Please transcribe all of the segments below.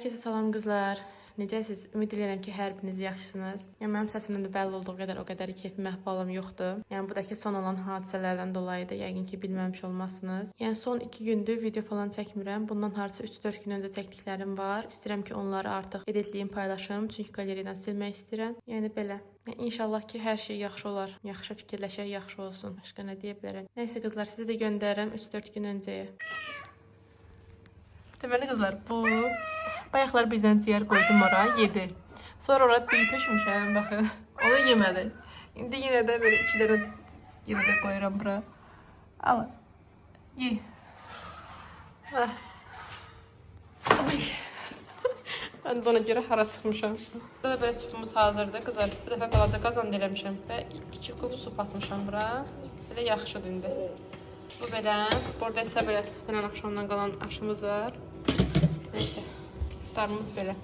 Herkese salam qızlar. Necəsiz? Ümid edirəm ki, hər biriniz yaxşısınız. Yəni mənim səsimdən də bəlli olduğu qədər o qədər keyfim, əhvalım yoxdur. Yəni buradakı son olan hadisələrdən dolayı da yəqin ki, bilməmiş olmazsınız. Yəni son 2 gündür video falan çəkmirəm. Bundan hardasa 3-4 gün öncə çəkdiklərim var. İstəyirəm ki, onları artıq editləyim, paylaşım. Çünki qaleriyadan silmək istəyirəm. Yəni belə. Yəni, İnşallah ki, hər şey yaxşı olar. Yaxşı fikirləşək, yaxşı olsun. Başqa nə deyə bilərəm? Nəysə qızlar, sizə də göndərirəm 3-4 gün öncəyə. Deməli qızlar, bu bayaqlar birdən ciyər qoydum ora, yedi. Sonra ora düyü tökmüşəm, baxın. Onu yemədi. İndi yenə də belə 2 dənə yenə də qoyuram bura. Al. Ye. Mən də ona görə hara çıxmışam. Burada da belə supumuz hazırdır. Qızlar, bu dəfə balaca qazan eləmişəm və 2 kub su atmışam bura. Belə yaxşıdır indi. Bu belə. Burada isə belə dünən axşamdan qalan aşımız var. Neyse. İftarımız belə.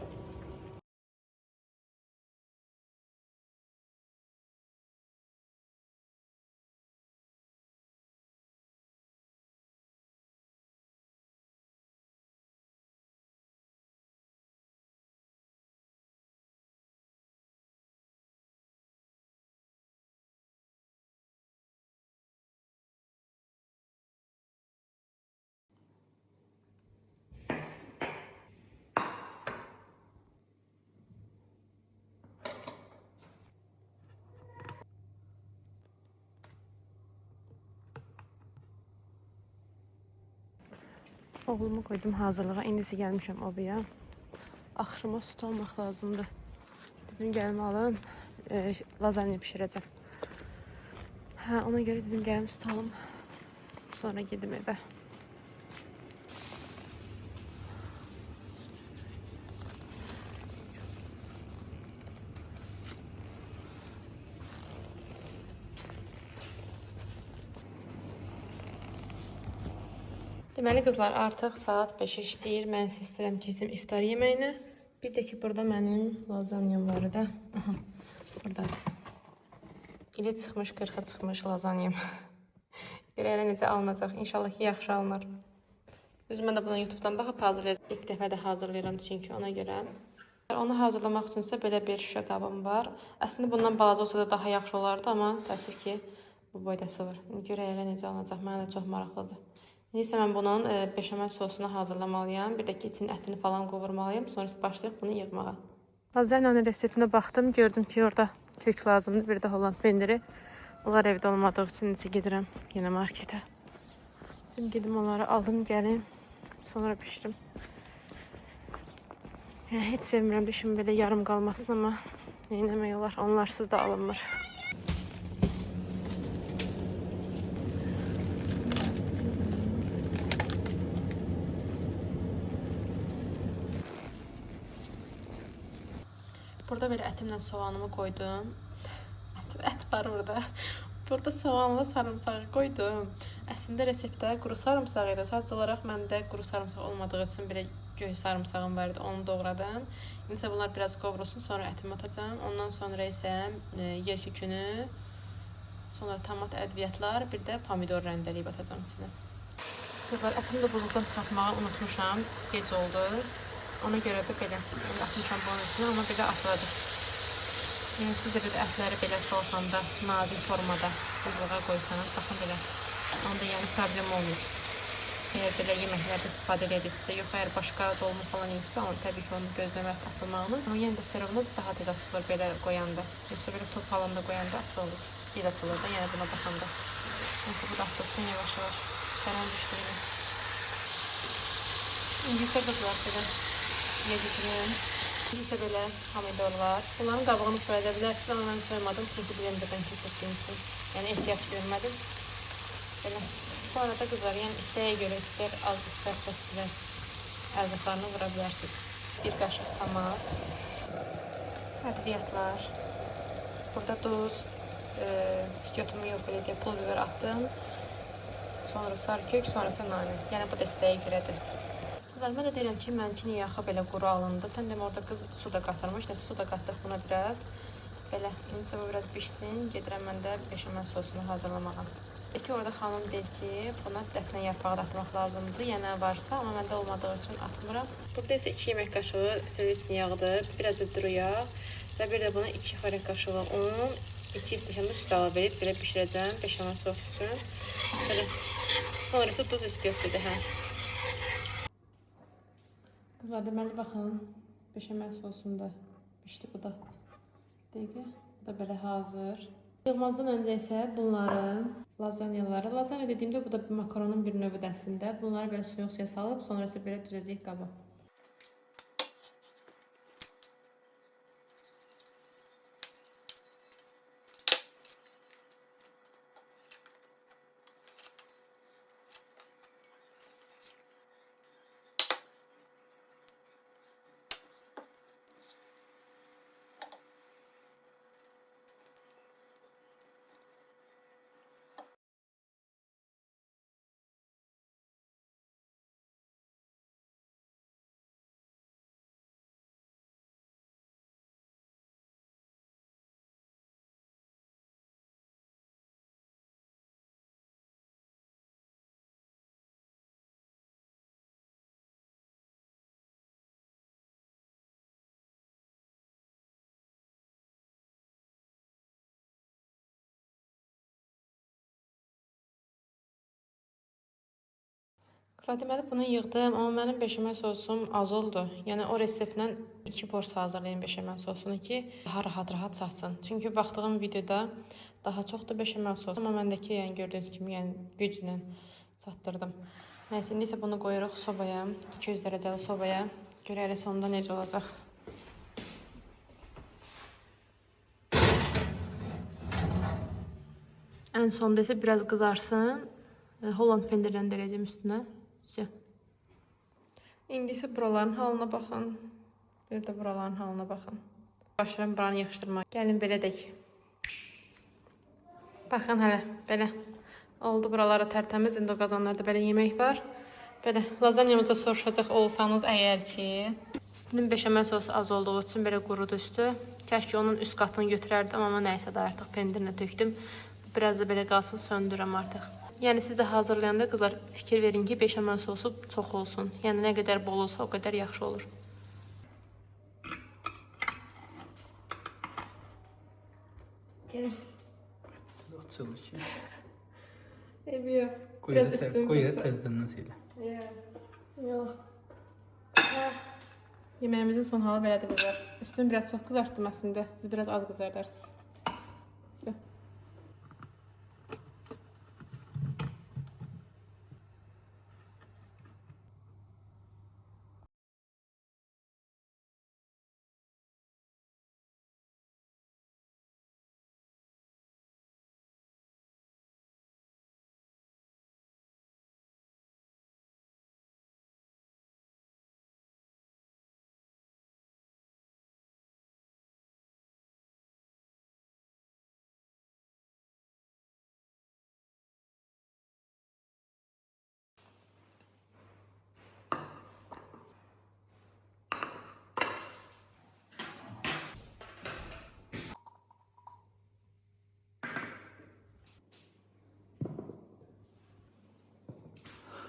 Oğlumu koydum hazırlığa. İndisi gəlmişəm obaya. Axşama süt almaq lazımdır. Dedim gəlin alın. Lazanya pişirəcəm. Hə, ona görə dedim gəlin süt alım. Sonra gedim evə. Deməli qızlar, artıq saat 5 işləyir. Mən sizə istəyirəm keçim iftar yeməyinə. Bir də ki, burada mənim lazanyam var da. Aha, buradadır. İli çıxmış, 40'a çıxmış lazanyam. Görə necə alınacaq. İnşallah ki, yaxşı alınır. Düzmə də buna YouTube'dan baxıb hazırlayacaq. İlk dəfə də hazırlayıram çünki ona görə. Onu hazırlamaq üçünsə belə bir şüşə qabım var. Əslində bundan balaca olsa da daha yaxşı olardı, amma təəssüf ki, bu boydası var. Görə necə alınacaq, mənə də çox maraqlıdır. Neyse mən bunun beşamel sosunu hazırlamalıyam. Bir də ki, için ətini falan qovurmalıyam. Sonrası başlayıb bunu yığmağa. Lazanyanın reseptinə baxdım. Gördüm ki, orada kök lazımdır. Bir də Holland pendiri. Onlar evdə olmadığı üçün necə gedirəm yenə marketə. Gedim onları aldım, gəlim. Sonra pişirim. Yəni, heç sevmirəm düşün belə yarım qalmasın, amma neynəmək olar? Onlarsız da alınmır. Burada belə ətimlə soğanımı qoydum. Ət var burada. Burada soğanla sarımsağı qoydum. Əslində reseptdə quru sarımsağı idi. Sadəcə olaraq məndə quru sarımsaq olmadığı üçün belə göy sarımsağım var idi. Onu doğradım. İndi bunlar biraz qovrulsun, sonra ətimi atacağım. Ondan sonra isə yer kükünü, sonra tomat, ədviyyatlar, bir də pomidor rəndəliyib atacağım içinə. Qızlar, ətimi də buzluqdan çıxartmağı unutmuşam. Gec oldu. Ona görə də belə atmışam bunun içine, amma belə atılacaq. Yəni siz də ətləri belə salxanda, nazik formada buzluğa qoysanız, baxın belə. Onda yəni problem olmur. Əgər belə yeməklərdə istifadə edəcəksə, yox əgər başqa dolma falan yedirsə, onu təbii ki, onu gözləməz asılmağını. Amma yenə də serovunu daha tez açılır belə qoyanda. Yoxsa belə top halında qoyanda açılır. Gec açılır da, yəni buna baxanda. Neyse bu da açılsın yavaş-yavaş. Sərən düşdü yine. İndi isə qızlar belə. Yedirim. İsə belə pomidorlar. Bunların qabığını soya bilərsiniz, amma mən soymadım çünki blenderdən keçirdiyim üçün. Yəni ehtiyac görmədim. Belə. Bu arada qızlar, yəni istəyə görə istər az, istər çox belə ərzaqlarını vura bilərsiniz. Bir qaşıq tomat, ədviyyatlar, burada duz, istiyotumu yox belə deyə pul biber attım. Sonra sarı kök, sonrası nane. Yəni bu da istəyə görədir. Qızlar, mən də deyirəm ki, mənimki niyə axı belə quru alındı. Sən demə orada qız su da qatırmış. Nəsə su da qatdıq buna biraz. Belə, indi bu biraz pişsin. Gedirəm mən də beşamel sosunu hazırlamağa. ki orada xanım deyir ki, buna dəfnə yarpağı da atmaq lazımdır. Yəni varsa, amma məndə olmadığı üçün atmıram. Burada isə 2 yemək qaşığı silisin yağıdır, biraz da duru yağ və bir də buna 2 xörək qaşığı un, 2 stəkan da süt əlavə edib belə bişirəcəm beşamel sos üçün. Belə. Sonra isə duz istəyirdi, hə. Qızlar, deməli baxın, beşamel sosunda pişdi bu da. Dəqiqə, bu da belə hazır. Yığmazdan öncə isə bunları, lazanyaları, lazanya dediyimdə bu da makaronun bir növüdür əslində. Bunları belə soyuq suya salıb, sonra isə belə düzəcəyik qaba. Deməli bunu yığdım, amma mənim beşamel sosum az oldu. Yəni o reseptlə 2 porsiya hazırlayın beşamel sosunu ki, daha rahat çatsın. Çünki baxdığım videoda daha çoxdur beşamel sos. Amma məndəki yəni gördüyünüz kimi yəni güclə çatdırdım. Nəysə, indi isə bunu qoyuruq sobaya, 200 dərəcəli sobaya. Görərik sonunda necə olacaq. Ən sonda isə biraz qızarsın. Holland pendirlərini dərəcəm üstünə. İndi isə buraların halına baxın. Bir də buraların halına baxın. Başlayıram buranı yığışdırmaq. Gəlin belə deyək. Baxın hələ belə. Oldu buraları tərtəmiz. İndi o qazanlarda belə yemək var. Belə lazanyamıza soruşacaq olsanız əgər ki, üstünün beşamel sosu az olduğu üçün belə qurudu üstü. Kəşke onun üst qatını götürərdim, amma nəysə də artıq pendirinə tökdüm. Biraz da belə qalsın, söndürəm artıq. Yəni siz də hazırlayanda qızlar fikir verin ki, beşamel sosu çox olsun. Yəni nə qədər bol olsa o qədər yaxşı olur. Açıldı ki. Evi yox. Qoy da təzdən silə. Yox. Yeməyimizin son halı belədir qızlar. Üstünü biraz çox qızartdım əslində. Siz biraz az qızardarsınız.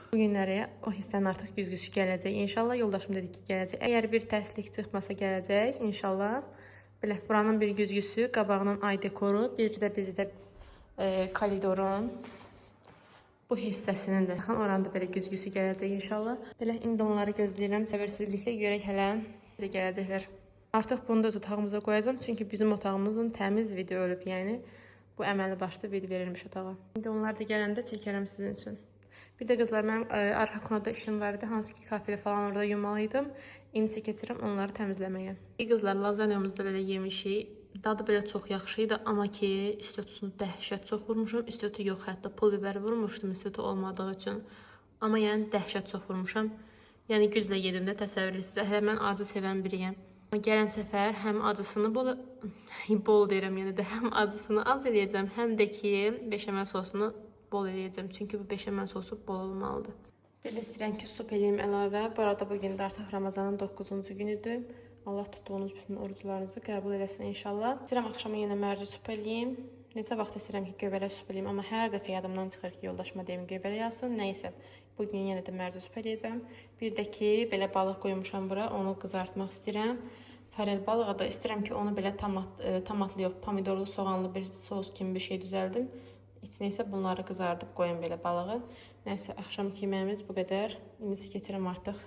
Bu günləri o hissənin artıq güzgüsü gələcək. İnşallah yoldaşım dedi ki, gələcək. Əgər bir tərslik çıxmasa gələcək, inşallah. Belə buranın bir güzgüsü, qabağının ay dekoru, bir də bizdə koridorun bu hissəsinin də. Oranın da belə güzgüsü gələcək inşallah. Belə indi onları gözləyirəm. Səbirsizliklə görək hələ necə gələcəklər. Artıq bunu da öz otağımıza qoyacağım. Çünki bizim otağımızın təmiz vidi ölüb. Yəni bu əməli başlı vidi verilmiş otağa. İndi onlar da gələndə çəkərəm sizin üçün. Bir də qızlar, mənim arxa konada işim var idi. Hansı ki, kafeli falan orada yumalıydım. İndi isə keçirəm onları təmizləməyə. Qızlar, lazanyamızı da belə yemişik. Dadı belə çox yaxşı idi. Amma ki, istiotunu dəhşət çox vurmuşum. Istiotu yox, hətta pul biberi vurmuşdum istiotu olmadığı üçün. Amma yəni dəhşət çox vurmuşam. Yəni güclə yedim də, təsəvvür sizə. Hələ mən acı sevən biriyəm. Gələn səfər həm acısını bol deyirəm, yəni də həm acısını az eləyəcəm, həm də ki, beşamel sosunu bol eləyəcəm. Çünki bu beşamel sosu bol olmalıdır. Bir də istəyirəm ki, sup eləyim əlavə. Bu arada bugün də artıq Ramazanın 9-cu günüdür. Allah tutduğunuz bütün oruclarınızı qəbul eləsin inşallah. İstəyirəm axşama yenə mərci sup eləyim. Neçə vaxt istəyirəm ki, göbələk süpürəyim, amma hər dəfə yadımdan çıxır ki, yoldaşıma deyim göbələk alsın. Nəysə, bugün yenə də mərci süpürəyəcəm. Bir də ki, belə balıq qoymuşam bura, onu qızartmaq istəyirəm. Farel balığa da istəyirəm ki, onu belə tomatlı yox, pomidorlu, soğanlı bir sos kimi bir şey düzəldim. İçinə isə bunları qızardıb qoyum belə balığı. Nəysə, axşamki yeməyimiz bu qədər. İndi keçirəm artıq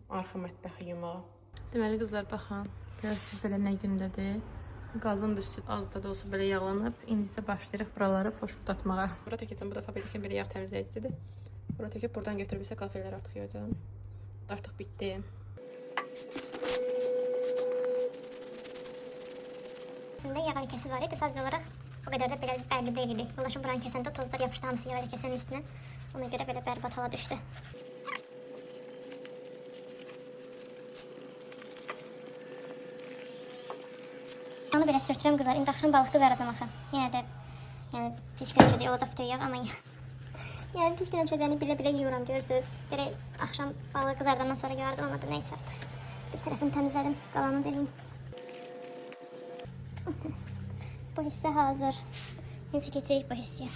arxa mətbəxi yeməyə. Deməli qızlar, baxın, görürsünüz belə nə gündədir. Qazın da üstü azca da olsa belə yağlanıb. İndi isə başlayırıq buraları foşurdatmağa. Bura tökəcəm, bu da fabrikin belə yağ təmizləyicisidir. Bura töküb buradan götürüb isə qafelər artıq yiyəcəm. Artıq bitdi. Aslında yağ ləkəsi var idi. Sadəcə olaraq o qədər də belə bəlli deyil idi. Yoldaşım buranı kəsəndə tozlar yapışdı hamısı yağ ləkəsinin üstünə. Ona görə belə bərbad hala düşdü. Onu belə sürtürəm qızlar. İndi axşam balıq qızaracam axı. Yenə də pis günə olacaq bütün yağ, amma yəni pis günə çözəni bilə-bilə yuyuram, görürsünüz. Direkt axşam balığı qızardandan sonra yuyardım, amma da neysə. Bir tərəfini təmizlədim, qalanı dedim. Bu hissə hazır. Neyse keçirik bu hissiyə.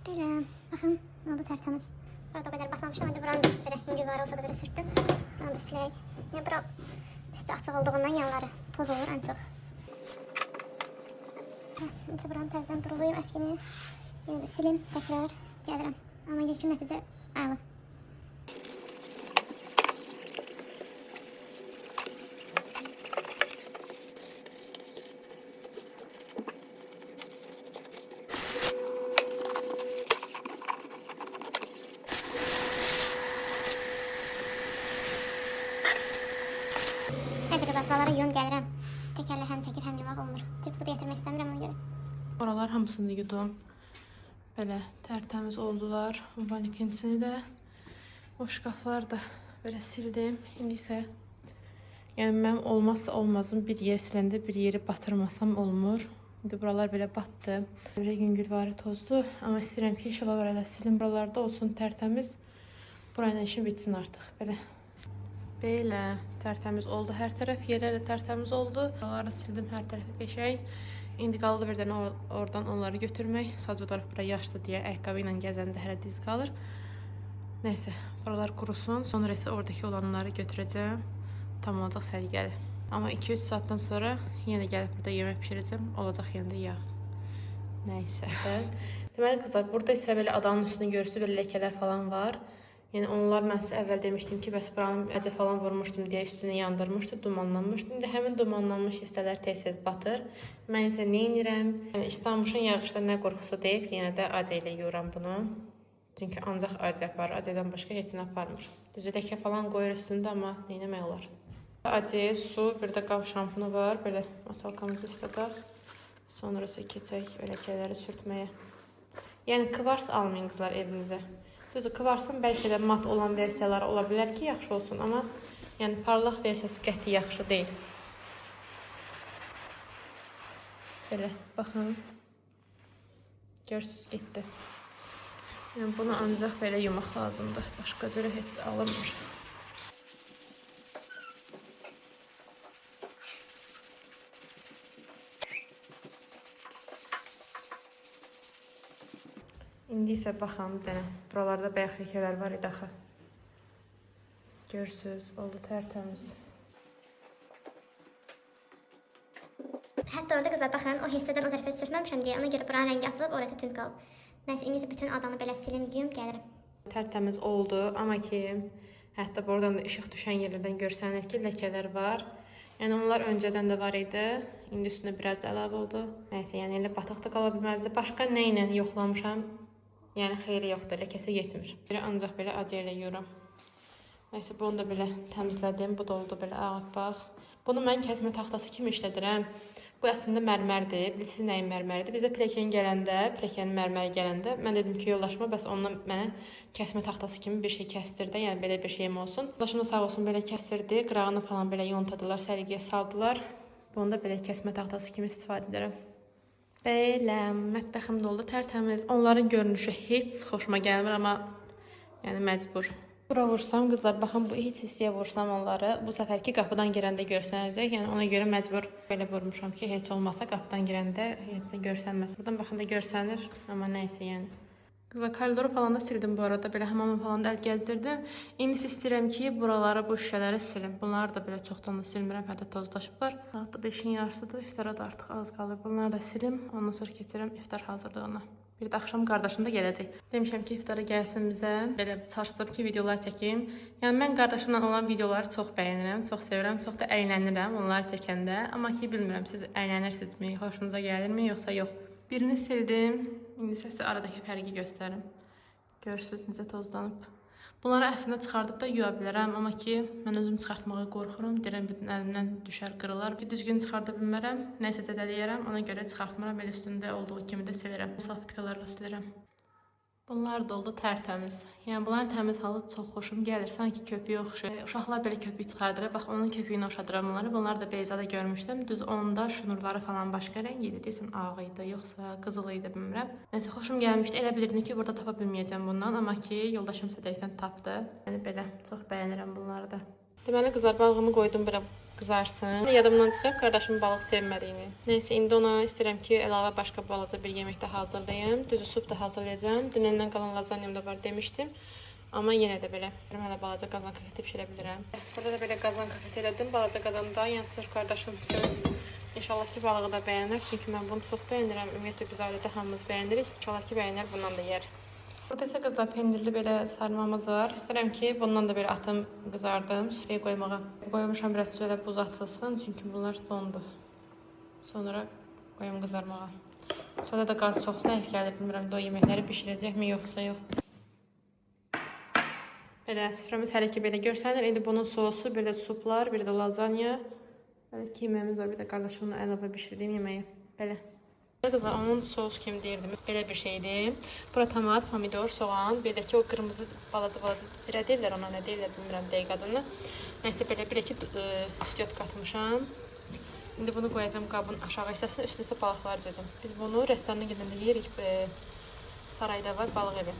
Belə, baxın, ne oldu tərtəmiz. Burada o qədər batmamışdım, hadi buranı belə yüngülvari olsa da belə sürtdüm. Buranı da silək. Yəni bura üstü açıq olduğundan yanları toz olur ən çox. Neyse buranı təzədən durulayım, əskini yenə də silim, təkrar gəlirəm. Amma yekun nəticə əla. Buralara yuyum gəlirəm. Təkərlə həm çəkib həm yumaq olmur. Triptodu gətirmək istəmirəm ona görə. Oralar hamısını yudum. Belə tərtəmiz oldular. Vanikinsini də, o şkaflar da belə sildim. İndi isə yəni mənim olmazsa olmazım bir yer siləndə bir yeri batırmasam olmur. İndi buralar belə batdı. Belə yüngülvari tozdu. Amma istəyirəm ki, inşallah orada silim buralarda olsun tərtəmiz. Burayla işim bitsin artıq. Belə tərtəmiz oldu hər tərəf. Yerləri tərtəmiz oldu. Buraları sildim hər tərəfi qəşəng. İndi qaldı bir dənə oradan onları götürmək. Sadəcə olaraq bura yaşlı deyə ayaqqabı ilə gəzəndə hələ diz qalır. Nəysə, buralar qurusun. Sonra isə oradakı olanları götürəcəm. Tam olacaq səliqəli. Amma 2-3 saatdan sonra yenə gəlib burada yemək pişirəcəm. Olacaq yenə də yağ. Nəysə. Deməli qızlar, burada isə belə adanın üstünü görürsünüz, belə ləkələr falan var. Yəni onlar mən sizə əvvəl demişdim ki, bəs buranın əcə falan vurmuşdum deyə üstünü yandırmışdı, dumanlanmışdı. İndi həmin dumanlanmış hissələr tez-tez batır. Mən isə nə edirəm? Yəni İstanbulun yağışda nə qorxusu deyib, yenə də acə ilə yuyuram bunu. Çünki ancaq acə aparır, acədən başqa heç nə aparmır. Düzü ləkə falan qoyur üstündə, amma nə etmək olar? Acə, su, bir də qab şampunu var. Belə masalkamızı istədək. Sonrası keçək ləkələri sürtməyə. Yəni kvars almayın qızlar evinizə. Düzü, kvarsın bəlkə də mat olan versiyaları ola bilər ki, yaxşı olsun, amma yəni parlaq versiyası qəti yaxşı deyil. Belə, baxın. Görürsünüz, getdi. Yəni bunu ancaq belə yumaq lazımdır. Başqa cürə heç alınmır. İndi isə baxın, bir dənə, buralarda bəyək ləkələr var idi axı. Görürsünüz, oldu tərtəmiz. Hətta orada qızlar baxın, o hissədən o tərəfə sürtməmişəm deyə, ona görə buranın rəngi açılıb, orası tünd qalıb. Nəysə, indi isə bütün adanı belə silim, yuyum, gəlirəm. Tərtəmiz oldu, amma ki, hətta buradan da işıq düşən yerlərdən görsənir ki, ləkələr var. Yəni onlar öncədən də var idi, indi üstünə biraz da əlavə oldu. Nəysə, yəni elə bataq da qala bilməzdi. Başqa nə ilə yoxlamışam? Yəni xeyri yoxdur, ləkəsi yetmir. Ancaq belə acı ilə yuyuram. Nəysə, bunu da belə təmizlədim. Bu da oldu belə ağappaq. Bunu mən kəsmə taxtası kimi işlədirəm. Bu əslində mərmərdir. Bilirsiniz nəyin mərməridir? Bizə plekenin gələndə, plekenin mərməri gələndə mən dedim ki, yoldaşıma bəs ondan mənə kəsmə taxtası kimi bir şey kəstirdi. Yəni belə bir şeyim olsun. Yoldaşım da sağ olsun belə kəstirdi. Qırağını falan belə yontadılar, səliqəyə saldılar. Bunu da belə kəsmə taxtası kimi istifadə edirəm. Belə, mətbəxim də oldu tərtəmiz. Onların görünüşü heç xoşuma gəlmir, amma yəni məcbur. Bura vursam, qızlar, baxın, bu heç hissəyə vursam onları, bu səfərki qapıdan girəndə görsənəcək. Yəni ona görə məcbur belə vurmuşam ki, heç olmasa qapıdan girəndə heç də görsənməsin. Buradan baxanda görsənir, amma nəysə yəni. Qızlar, koridoru falan da sildim bu arada, belə hamamı falan da əl gəzdirdim. İndi istəyirəm ki, buraları, bu şüşələri silim. Bunları da belə çoxdan da silmirəm, hətta tozlaşıblar. Saat da 5-in yarısıdır, iftara da artıq az qalır. Bunları da silim, ondan sonra keçirəm iftar hazırlığına. Bir də axşam qardaşım da gələcək. Demişəm ki, iftara gəlsin bizə. Belə çalışacağım ki, videolar çəkim. Yəni mən qardaşımla olan videoları çox bəyənirəm, çox sevirəm, çox da əylənirəm onları çəkəndə. Amma ki, bilmirəm, siz əylənirsinizmi, xoşunuza gəlirmi, yoxsa yox. Birini sildim. İndi sizə aradakı fərqi göstərim. Görürsünüz necə tozlanıb. Bunları əslində çıxardıb da yuya bilərəm, amma ki, mən özüm çıxartmağa qorxuram. Deyirəm, bütün əlimdən düşər, qırılar. Düzgün çıxarda bilmərəm, nəsə zədələyərəm, ona görə çıxartmıram, elə üstündə olduğu kimi də silərəm. Salfetkalarla silərəm. Bunlar da oldu tərtəmiz. Yəni, bunların təmiz halı çox xoşum gəlir. Sanki köpüyə oxşur. Uşaqlar belə köpük çıxardır. Bax, onun köpüyünə oxşadıram bunları. Bunları da Beyzada görmüşdüm. Düz onda şunurları falan başqa rəng idi. Deyəsən, ağ idi, yoxsa qızıl idi, bilmirəm. Nəsə, xoşum gəlmişdi. Elə bilirdim ki, burada tapa bilməyəcəm bundan. Amma ki, yoldaşım sədəkdən tapdı. Yəni, belə, çox bəyənirəm bunları da. Deməli, qızlar, balığımı qoydum belə qızarsın. Yadımdan çıxıb qardaşımın balıq sevmədiyini. Nəysə, indi ona istəyirəm ki, əlavə başqa balaca bir yemək də hazırlayım. Düzü sup da hazırlayacağım. Dünəndən qalan lazanyam da var demişdim. Amma yenə də belə, hələ balaca qazan kafeti pişirə bilirəm. Burada da belə qazan kafeti elədim. Balaca qazanda, yəni sırf qardaşım üçün. İnşallah ki, balığı da bəyənər. Çünki mən bunu çox bəyənirəm. Ümumiyyətlə, biz ailədə hamımız bəyənirik. İnşallah ki, bəyənər, bundan da yer. Burada isə qızlar pendirli belə sarmamız var. İstəyirəm ki, bundan da belə atım qızardım süfrəyə qoymağa. Qoymuşam biraz şöyle buz atılsın, çünki bunlar dondu. Sonra qoyum qızarmağa. Sonra da qaz çox zəif gəlir, bilmirəm də o yeməkləri bişirəcəkmi yoxsa yox. Belə süfrəmiz hələ ki belə görsənir. İndi bunun sosu, belə suplar, bir də lazanya. Belə ki, yeməğimiz var, bir də qardaşımla əlavə bişirdiyim yeməyi. Belə. Qızlar, onun sos kimi deyirdim, belə bir şeydir. Bura tomat, pomidor, soğan, bir də ki o qırmızı balaca zirə deyirlər, ona nə deyirlər, bilmirəm dəqiq adını. Nəysə, belə bir də ki istiot qatmışam. İndi bunu qoyacağım qabın aşağı hissəsinə, üstünə isə balıqlar düzəcəm. Biz bunu restorana gedəndə yeyirik, sarayda var balıq evi.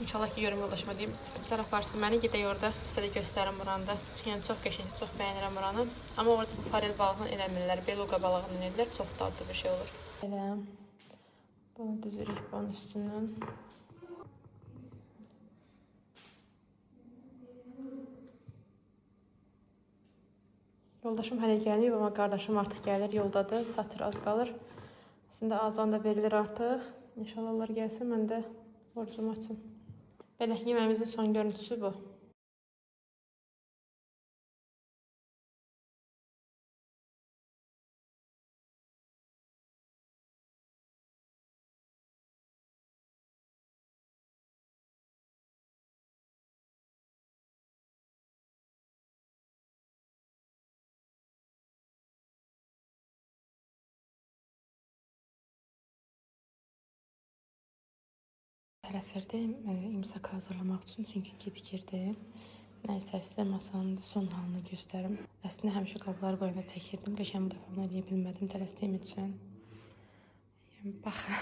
İnşallah ki, görüm yoldaşıma deyim, bir tərəf varsın məni, gedək orada sizə göstərim buranı da. Yəni, çox qəşəng, çox bəyənirəm buranı. Amma orada farel balığını eləmirlər, beluqa balığını edirlər, çox dadlı bir şey olur. Belə, bunu düzürük bunun üstündən. Yoldaşım hələ gəlməyib, amma qardaşım artıq gəlir, yoldadır, çatır, az qalır. Sizin də azan da verilir artıq. İnşallah onlar gəlsin, mən də borcumu açım. Belə, yeməğimizin son görüntüsü bu. Tələsirdim imsak hazırlamaq üçün, çünki gecikirdi. Nəysə, sizə masanın son halını göstərim. Əslində həmişə qabları qoyanda çəkirdim. Qəşəng bu dəfə bunu eləyə bilmədim tələsdiyim üçün. Yəni, baxın.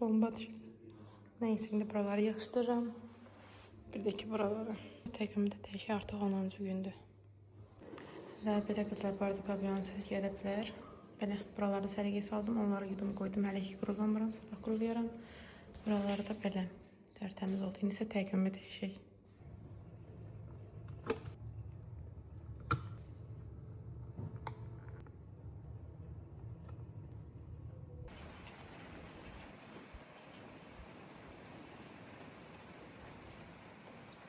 Bomba düşdü. Nəysə, indi buraları yığışdırıram. Bir də ki, buraları. Təqvimdə dəyişir, artıq 10-cu gündür. Və belə qızlar, bu arada qabyanın səs gələ bilər. Belə, buralarda səliqəyə saldım, onları yudum qoydum. Hələ ki, qurulamıram, sabah qurulayaram. Buraları da belə tərtəmiz oldu. İndi isə təqvimi dəyişək.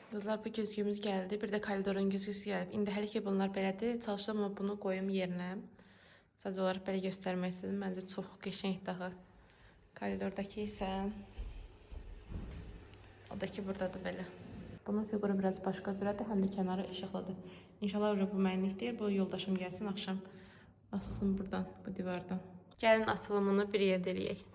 Qızlar, bu güzgümüz gəldi. Bir də koridorun güzgüsü gəlib. İndi hələ ki, bunlar belədir. Çalışdım, amma bunu qoyum yerinə. Sadəcə olaraq belə göstərmək istedim. Məncə çox qəşəng daha. Koridordakı isə o da ki, buradadır belə. Bunun figuru biraz başqa cürədir, həm də kənarı işıqlıdır. İnşallah bu mənlikdir. Bu yoldaşım gəlsin, axşam assın buradan, bu divardan. Gəlin açılımını bir yerdə eləyək.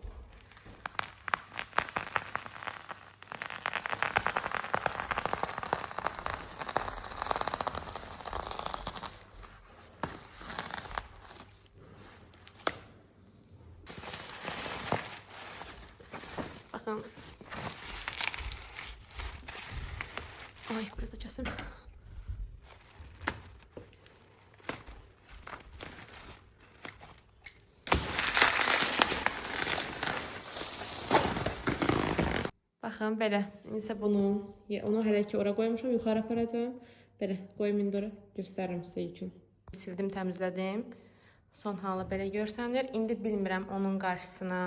baxın. Ay, biraz da kəsim. Baxın, belə. İnsə onu hələ ki ora qoymuşam, yuxarı aparacağım. Belə, qoyum indi ora, göstərirəm sizə yükün. Sildim, təmizlədim. Son halı belə görsənir. İndi bilmirəm onun qarşısına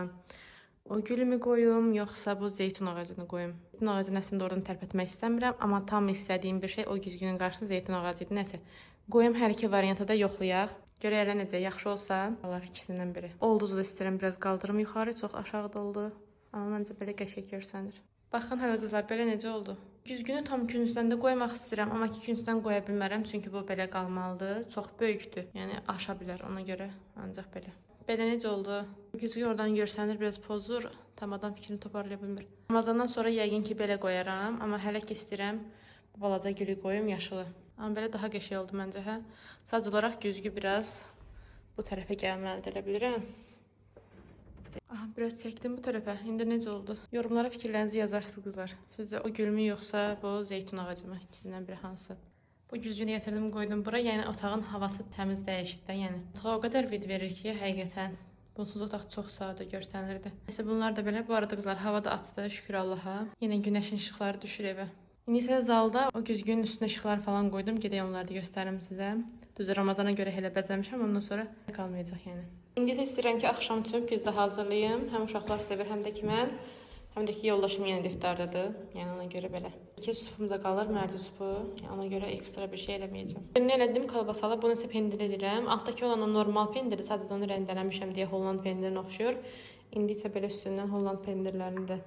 o gülümü qoyum, yoxsa bu zeytun ağacını qoyum. Zeytun ağacını əslində oradan tərpətmək istəmirəm, amma tam istədiyim bir şey o güzgünün qarşısında zeytun ağacı idi. Nəsə, qoyum hər iki variantı da yoxlayaq. Görə elə necə, yaxşı olsa, alar ikisindən biri. Olduzu da istəyirəm, biraz qaldırım yuxarı, çox aşağıda oldu. Amma məncə belə qəşəng görsənir. Baxın, hələ qızlar, belə necə oldu? Güzgünü tam küncdən də qoymaq istəyirəm, amma ki küncdən qoya bilmərəm, çünki bu belə qalmalıdır. Çox böyükdür, yəni aşa bilər ona görə, ancaq belə. Belə necə oldu? Güzgü oradan görsənir, biraz pozur, tam adam fikrini toparlaya bilmir. Ramazandan sonra yəqin ki belə qoyaram, amma hələ ki istəyirəm bu balaca gülü qoyum, yaşılı. Amma belə daha qəşəng oldu məncə, hə? Sadəcə olaraq güzgü biraz bu tərəfə gəlməlidir, elə bilirəm. Aha, biraz çəkdim bu tərəfə. İndi necə oldu? Yorumlara fikirlərinizi yazarsınız qızlar. Sizcə o gülmü yoxsa bu zeytun ağacı mı? İkisindən biri hansı? Bu güzgünü gətirdim, qoydum bura. Yəni otağın havası təmiz dəyişdi də, yəni. Otağa o qədər vid verir ki, həqiqətən bunsuz otaq çox sadə görsənirdi. Nəsə bunlar da belə. Bu arada qızlar hava da açdı, şükür Allaha. Yenə günəşin işıqları düşür evə. İndi isə zalda o güzgünün üstünə işıqlar falan qoydum. Gedək onları da göstərim sizə. Düzdür, Ramazana görə elə bəzəmişəm, ondan sonra qalmayacaq yəni. İndi isə istəyirəm ki, axşam üçün pizza hazırlayım. Həm uşaqlar sevir, həm də ki mən. Həm də ki, yoldaşım yenə iftardadır. Yəni ona görə belə. İki supum da qalır, mərci supu. Yəni ona görə ekstra bir şey eləməyəcəm. Birini elədim kalbasalı, bunu isə pendir edirəm. Altdakı olan o normal pendiri, sadəcə onu rəndələmişəm deyə Holland pendirinə oxşuyur. İndi isə belə üstündən Holland pendirlərini də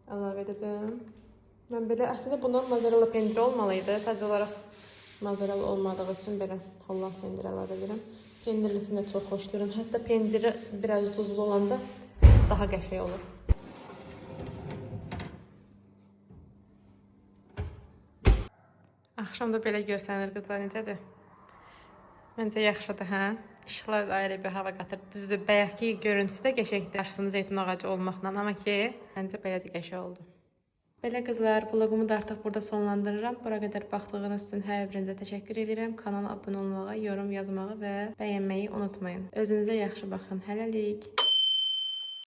əlavə edəcəm. Mən belə, əslində bundan mozzarella pendiri olmalıydı. Sadəcə olaraq mozzarella olmadığı üçün belə Holland pendiri əlavə edirəm. Pendirlisini də çox xoşlayıram. Hətta pendiri biraz duzlu olanda daha qəşəng olur. Axşam da belə görsənir qızlar, necədir? Məncə yaxşıdır, hə? İşıqlar da ayrı bir hava qatır. Düzdür, bayaqki görüntüsü də qəşəngdir. Qarşısında zeytun ağacı olmaqla, amma ki, məncə belə də qəşəng oldu. Belə qızlar, vlogumu da artıq burada sonlandırıram. Bura qədər baxdığınız üçün hər birinizə təşəkkür edirəm. Kanala abunə olmağı, yorum yazmağı və bəyənməyi unutmayın. Özünüzə yaxşı baxın. Hələlik.